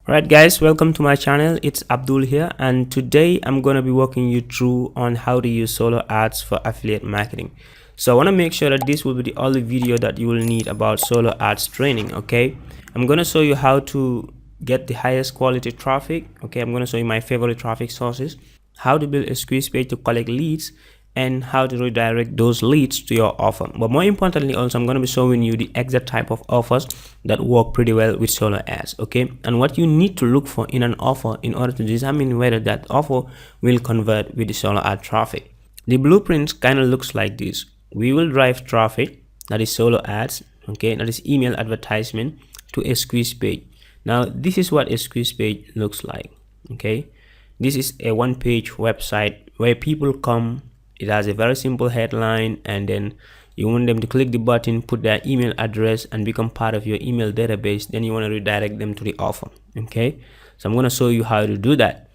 Alright guys, welcome to my channel. It's Abdul here, and today I'm going to be walking you through on how to use solo ads for affiliate marketing. So I want to make sure that this will be the only video that you will need about solo ads training. Okay, I'm going to show you how to get the highest quality traffic. Okay, I'm going to show you my favorite traffic sources, how to build a squeeze page to collect leads, and how to redirect those leads to your offer. But more importantly, also I'm going to be showing you the exact type of offers that work pretty well with solo ads. Okay, and what you need to look for in an offer in order to determine whether that offer will convert with the solo ad traffic. The blueprint kind of looks like this. We will drive traffic, that is solo ads, okay, that is email advertisement, to a squeeze page. Now this is what a squeeze page looks like. Okay, this is a one-page website where people come. It has a very simple headline, and then you want them to click the button, put their email address, and become part of your email database. Then you want to redirect them to the offer. Okay, so I'm going to show you how to do that.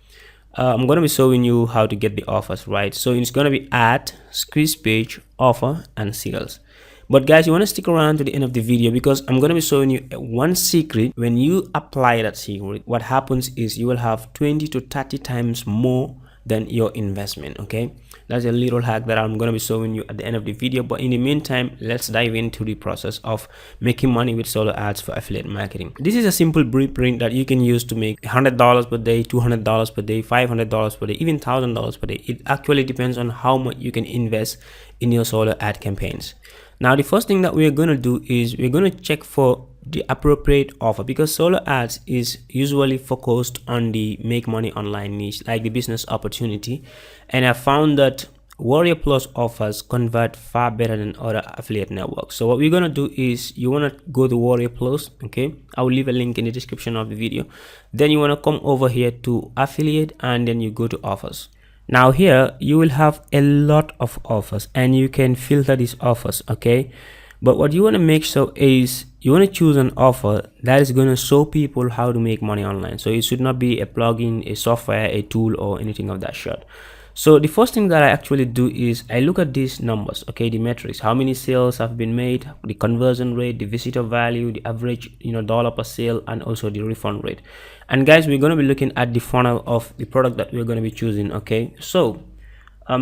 I'm going to be showing you how to get the offers, right? So it's going to be ad, squeeze page, offer, and sales. But guys, you want to stick around to the end of the video, because I'm going to be showing you one secret. When you apply that secret, what happens is you will have 20 to 30 times more than your investment. Okay, that's a little hack that I'm going to be showing you at the end of the video. But in the meantime, let's dive into the process of making money with solo ads for affiliate marketing. This is a simple blueprint that you can use to make $100 per day, $200 per day, $500 per day, even $1,000 per day. It actually depends on how much you can invest in your solo ad campaigns. Now, the first thing that we're going to do is we're going to check for the appropriate offer, because solo ads is usually focused on the make money online niche, like the business opportunity, and I found that Warrior Plus offers convert far better than other affiliate networks. So what we're going to do is you want to go to Warrior Plus. Okay, I will leave a link in the description of the video. Then you want to come over here to affiliate, and then you go to offers. Now here you will have a lot of offers, and you can filter these offers. Okay, but what you want to make sure is you want to choose an offer that is going to show people how to make money online. So it should not be a plugin, a software, a tool, or anything of that sort. So the first thing that I actually do is I look at these numbers. Okay, the metrics, how many sales have been made, the conversion rate, the visitor value, the average dollar per sale, and also the refund rate. And guys, we're going to be looking at the funnel of the product that we're going to be choosing. Okay, so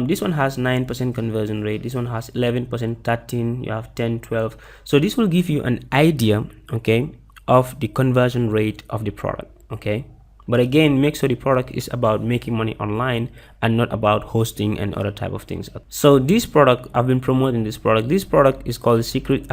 this one has 9% conversion rate, this one has 11%, 13, you have 10, 12. So this will give you an idea, okay, of the conversion rate of the product. Okay, but again, make sure the product is about making money online and not about hosting and other type of things. So this product, I've been promoting this product. This product is called Secret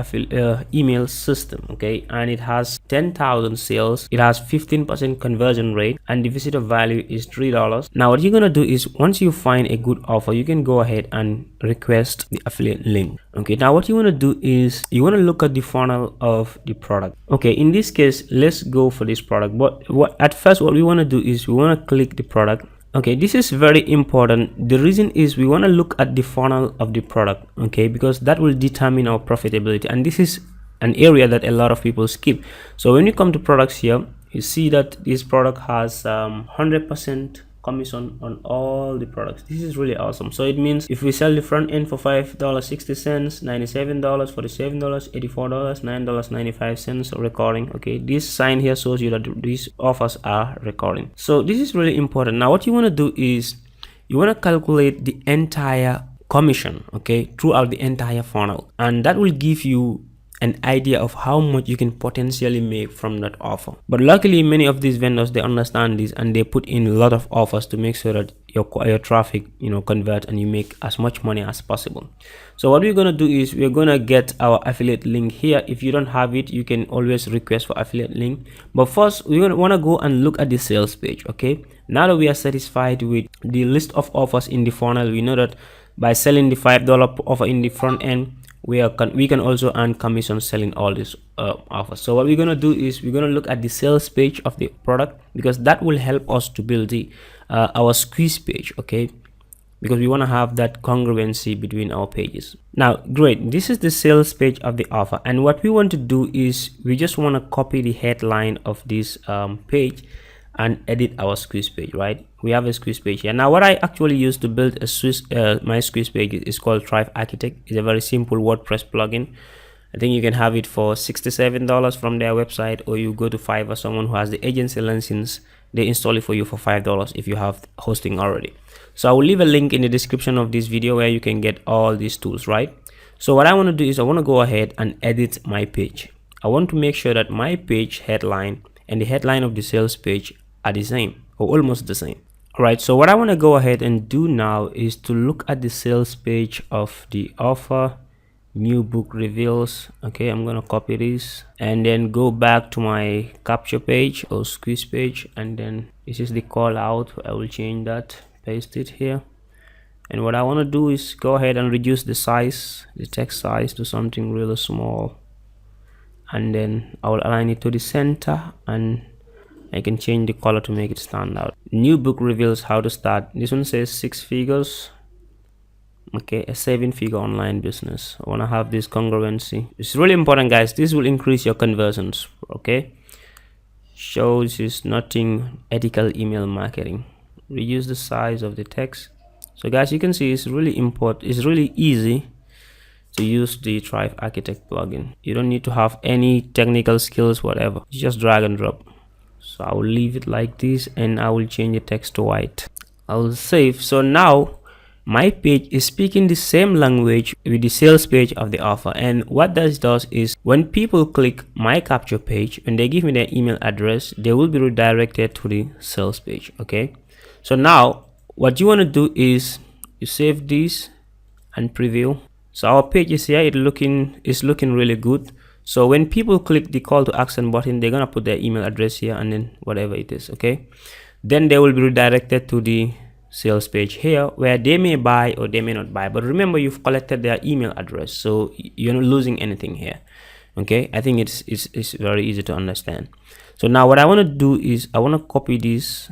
Email System. Okay, and it has 10,000 sales. It has 15% conversion rate, and the visitor value is $3. Now what you're gonna do is, once you find a good offer, you can go ahead and request the affiliate link. Okay, now what you want to do is you want to look at the funnel of the product. Okay, in this case, let's go for this product. But at first what we want to do is we want to click the product. Okay, this is very important. The reason is we want to look at the funnel of the product. Okay, because that will determine our profitability, and this is an area that a lot of people skip. So when you come to products here, you see that this product has 100% commission on all the products. This is really awesome. So it means if we sell the front end for $5.60, $97 for the $7, $84, $9.95 recording. Okay, this sign here shows you that these offers are recording. So this is really important. Now what you want to do is you want to calculate the entire commission, okay, throughout the entire funnel, and that will give you an idea of how much you can potentially make from that offer. But luckily, many of these vendors, they understand this, and they put in a lot of offers to make sure that your traffic converts and you make as much money as possible. So what we're going to do is we're going to get our affiliate link here. If you don't have it, you can always request for affiliate link. But first, we're going to want to go and look at the sales page. Okay, now that we are satisfied with the list of offers in the funnel, we know that by selling the $5 offer in the front end, we can also earn commission selling all these offers. So what we're going to do is we're going to look at the sales page of the product, because that will help us to build the our squeeze page. Okay, because we want to have that congruency between our pages. Now great, this is the sales page of the offer, and what we want to do is we just want to copy the headline of this page and edit our squeeze page. Right, we have a squeeze page here. Now what I actually use to build a my squeeze page is called Thrive Architect. It's a very simple WordPress plugin. I think you can have it for $67 from their website, or you go to Fiverr, someone who has the agency license, they install it for you for $5 if you have hosting already. So I will leave a link in the description of this video where you can get all these tools, right? So what I want to do is I want to go ahead and edit my page. I want to make sure that my page headline and the headline of the sales page are the same or almost the same. All right, so what I want to go ahead and do now is to look at the sales page of the offer, new book reveals. Okay, I'm gonna copy this and then go back to my capture page or squeeze page, and then this is the call out. I will change that, paste it here, and what I want to do is go ahead and reduce the size, the text size, to something really small, and then I will align it to the center, and I can change the color to make it stand out. New book reveals how to start. This one says 6 figures. Okay, a 7-figure online business. I want to have this congruency. It's really important, guys. This will increase your conversions. Okay, shows is nothing ethical email marketing. Reduce the size of the text. So guys, you can see it's really important. It's really easy to use the Thrive Architect plugin. You don't need to have any technical skills, whatever. You just drag and drop. So I will leave it like this, and I will change the text to white. I will save. So now my page is speaking the same language with the sales page of the offer. And what this does is when people click my capture page and they give me their email address, they will be redirected to the sales page. Okay, so now what you want to do is you save this and preview. So our page is here. It's looking really good. So when people click the call to action button, they're gonna put their email address here and then whatever it is. Okay, then they will be redirected to the sales page here where they may buy or they may not buy. But remember, you've collected their email address, so you're not losing anything here. Okay, I think it's very easy to understand. So now what I want to do is I want to copy this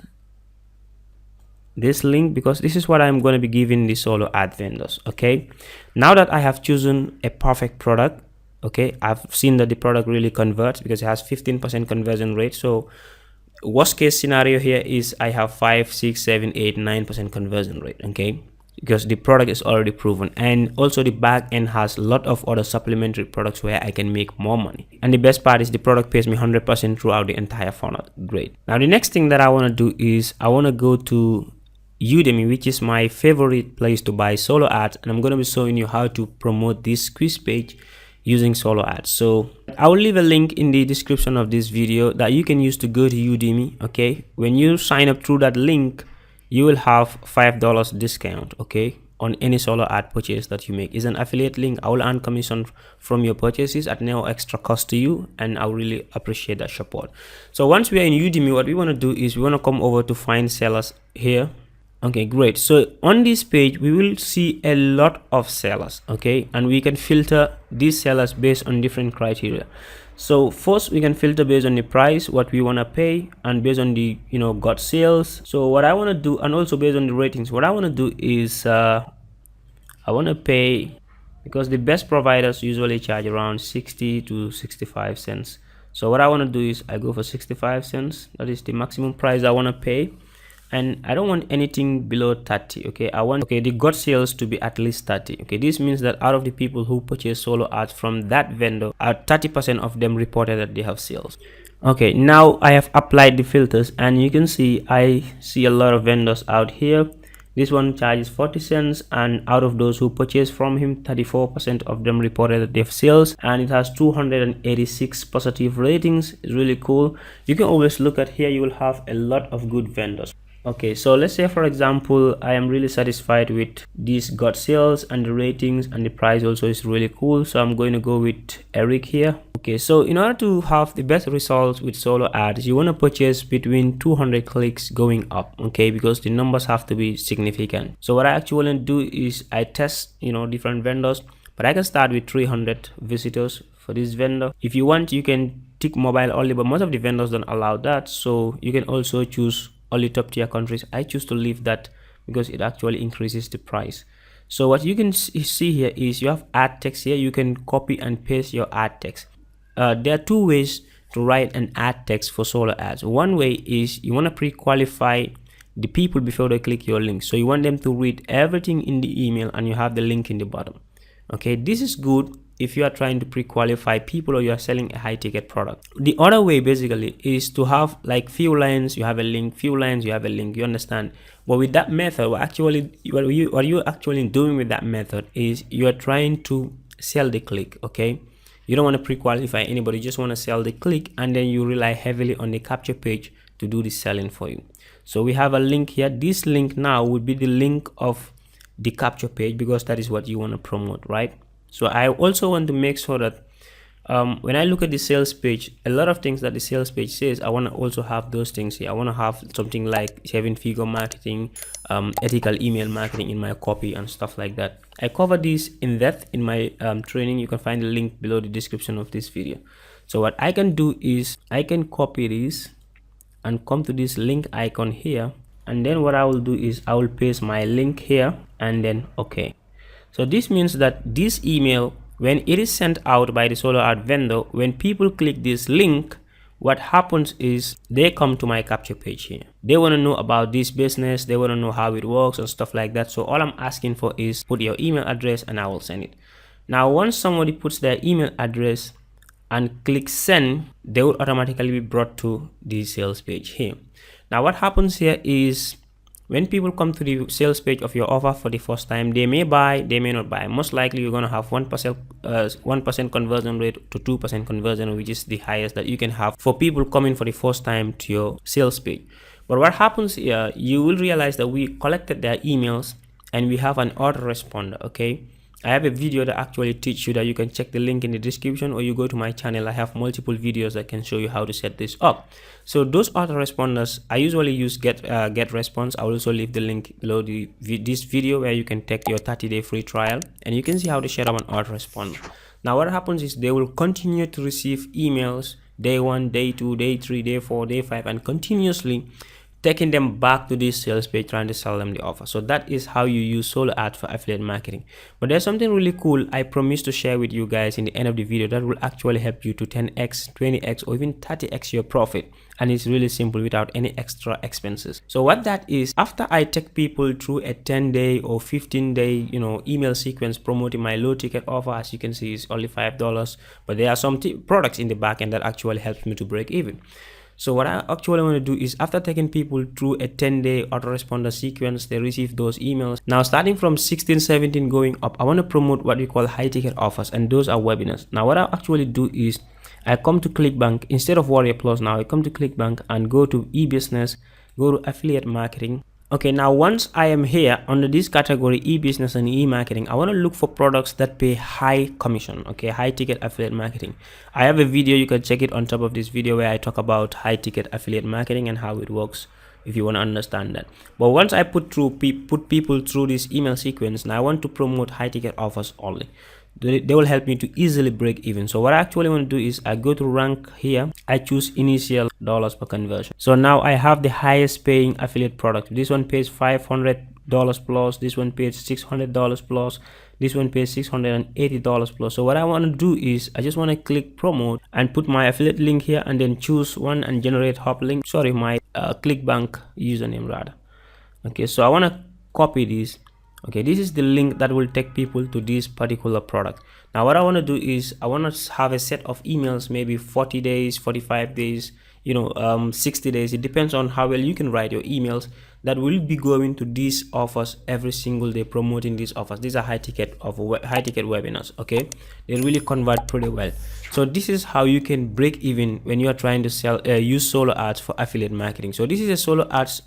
link, because this is what I'm going to be giving the solo ad vendors. Okay, now that I have chosen a perfect product, okay, I've seen that the product really converts because it has 15% conversion rate. So worst case scenario here is I have 5, 6, 7, 8, 9% conversion rate. Okay, because the product is already proven, and also the back end has a lot of other supplementary products where I can make more money. And the best part is the product pays me 100% throughout the entire funnel. Great. Now the next thing that I want to do is I want to go to Udemy, which is my favorite place to buy solo ads, and I'm going to be showing you how to promote this quiz page using solo ads. So I will leave a link in the description of this video that you can use to go to Udemy. Okay, when you sign up through that link, you will have $5 discount, okay, on any solo ad purchase that you make. It's an affiliate link. I will earn commission from your purchases at no extra cost to you, and I really appreciate that support. So once we are in Udemy, what we want to do is we want to come over to find sellers here. Okay, great. So on this page we will see a lot of sellers, okay, and we can filter these sellers based on different criteria. So first we can filter based on the price, what we want to pay, and based on the got sales. So what I want to do, and also based on the ratings, what I want to do is I want to pay, because the best providers usually charge around 60 to 65 cents. So what I want to do is I go for 65 cents. That is the maximum price I want to pay, and I don't want anything below 30. Okay, I want the got sales to be at least 30. Okay, this means that out of the people who purchase solo ads from that vendor, 30% of them reported that they have sales. Okay, now I have applied the filters, and you can see I see a lot of vendors out here. This one charges 40 cents, and out of those who purchase from him, 34% of them reported that they have sales, and it has 286 positive ratings. It's really cool. You can always look at here. You will have a lot of good vendors. Okay, so let's say for example I am really satisfied with these got sales and the ratings, and the price also is really cool, so I'm going to go with Eric here. Okay, so in order to have the best results with solo ads, you want to purchase between 200 clicks going up, okay, because the numbers have to be significant. So what I actually want to do is I test different vendors, but I can start with 300 visitors for this vendor. If you want, you can tick mobile only, but most of the vendors don't allow that, so you can also choose only top tier countries. I choose to leave that because it actually increases the price. So what you can see here is you have ad text here. You can copy and paste your ad text. There are two ways to write an ad text for solo ads. One way is you want to pre-qualify the people before they click your link, so you want them to read everything in the email and you have the link in the bottom. Okay, this is good if you are trying to pre-qualify people or you are selling a high ticket product. The other way basically is to have like few lines, you have a link, few lines, you have a link, you understand? But with that method, what you're actually doing with that method is you are trying to sell the click, okay? You don't want to pre-qualify anybody, you just want to sell the click, and then you rely heavily on the capture page to do the selling for you. So we have a link here. This link now would be the link of the capture page because that is what you want to promote, right? So I also want to make sure that when I look at the sales page, a lot of things that the sales page says, I want to also have those things here. I want to have something like 7-figure marketing, ethical email marketing in my copy and stuff like that. I cover this in depth in my training. You can find the link below the description of this video. So what I can do is I can copy this and come to this link icon here, and then what I will do is I will paste my link here and then okay. So this means that this email, when it is sent out by the solo ad vendor, when people click this link, what happens is they come to my capture page here. They want to know about this business, they want to know how it works and stuff like that. So all I'm asking for is put your email address and I will send it. Now once somebody puts their email address and click send, they will automatically be brought to the sales page here. Now what happens here is when people come to the sales page of your offer for the first time, they may buy, they may not buy. Most likely you're going to have 1% conversion rate to 2% conversion, which is the highest that you can have for people coming for the first time to your sales page. But what happens here, you will realize that we collected their emails and we have an autoresponder, okay? I have a video that actually teach you that. You can check the link in the description, or you go to my channel. I have multiple videos that can show you how to set this up. So those autoresponders, I usually use get response. I will also leave the link below this video where you can take your 30-day free trial and you can see how to set up an autoresponder. Now what happens is they will continue to receive emails day 1, day 2, day 3, day 4, day 5, and continuously taking them back to this sales page trying to sell them the offer. So that is how you use solo ads for affiliate marketing. But there's something really cool I promise to share with you guys in the end of the video that will actually help you to 10x, 20x, or even 30x your profit, and it's really simple without any extra expenses. So what that is, after I take people through a 10-day or 15-day email sequence promoting my low ticket offer, as you can see it's only $5, but there are some products in the back end that actually helps me to break even. So what I actually want to do is, after taking people through a 10-day autoresponder sequence, they receive those emails. Now starting from 16, 17 going up, I want to promote what we call high ticket offers, and those are webinars. Now what I actually do is I come to ClickBank instead of Warrior Plus. Now I come to ClickBank and go to e-business, go to affiliate marketing. Okay, now once I am here under this category, e-business and e-marketing, I want to look for products that pay high commission, okay, high ticket affiliate marketing. I have a video, you can check it on top of this video, where I talk about high ticket affiliate marketing and how it works if you want to understand that. But once I put people through this email sequence, now I want to promote high ticket offers only. They will help me to easily break even. So what I actually want to do is I go to rank here, I choose initial dollars per conversion. So now I have the highest paying affiliate product. This one pays $500 plus, this one pays $600 plus, this one pays $680 plus. So what I want to do is I just want to click promote and put my affiliate link here, and then choose one and generate hop link, my ClickBank username rather. Okay, so I want to copy this. Okay, this is the link that will take people to this particular product. Now what I want to do is I want to have a set of emails, maybe 40 days, 45 days, 60 days. It depends on how well you can write your emails, that will be going to these offers every single day, promoting these offers. These are high ticket webinars. Okay, they really convert pretty well. So this is how you can break even when you are trying to sell use solo ads for affiliate marketing. So this is a solo ads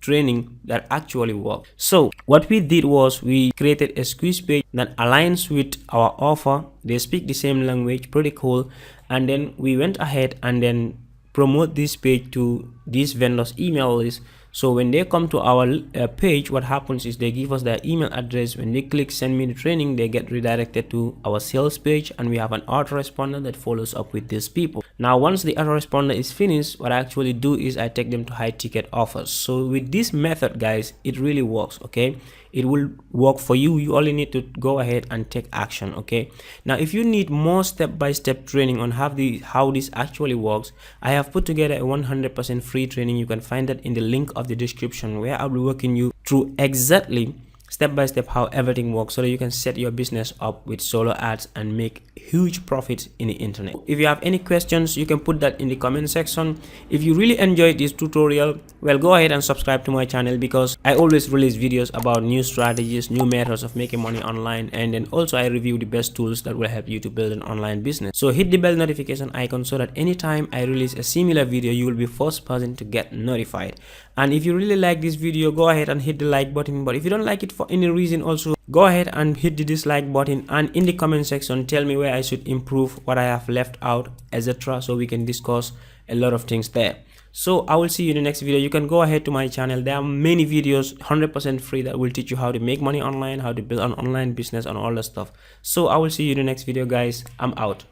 training that actually works. So what we did was we created a squeeze page that aligns with our offer. They speak the same language, pretty cool. And then we went ahead and then promote this page to this vendor's email list. So when they come to our page, what happens is they give us their email address. When they click send me the training, they get redirected to our sales page, and we have an autoresponder that follows up with these people. Now once the autoresponder is finished, what I actually do is I take them to high ticket offers. So with this method, guys, it really works. Okay, it will work for you. You only need to go ahead and take action. Okay, now if you need more step-by-step training on how this actually works, I have put together a 100% free training. You can find that in the link of the description, where I'll be walking you through exactly step by step how everything works so that you can set your business up with solo ads and make huge profits in the internet. If you have any questions, you can put that in the comment section. If you really enjoyed this tutorial, well, go ahead and subscribe to my channel, because I always release videos about new strategies, new methods of making money online, and then also I review the best tools that will help you to build an online business. So hit the bell notification icon so that anytime I release a similar video, you will be first person to get notified. And if you really like this video, go ahead and hit the like button. But if you don't like it for any reason, also go ahead and hit the dislike button, and in the comment section tell me where I should improve, what I have left out, etc., so we can discuss a lot of things there. So I will see you in the next video. You can go ahead to my channel. There are many videos 100% free that will teach you how to make money online, how to build an online business, and all that stuff. So I will see you in the next video, guys. I'm out.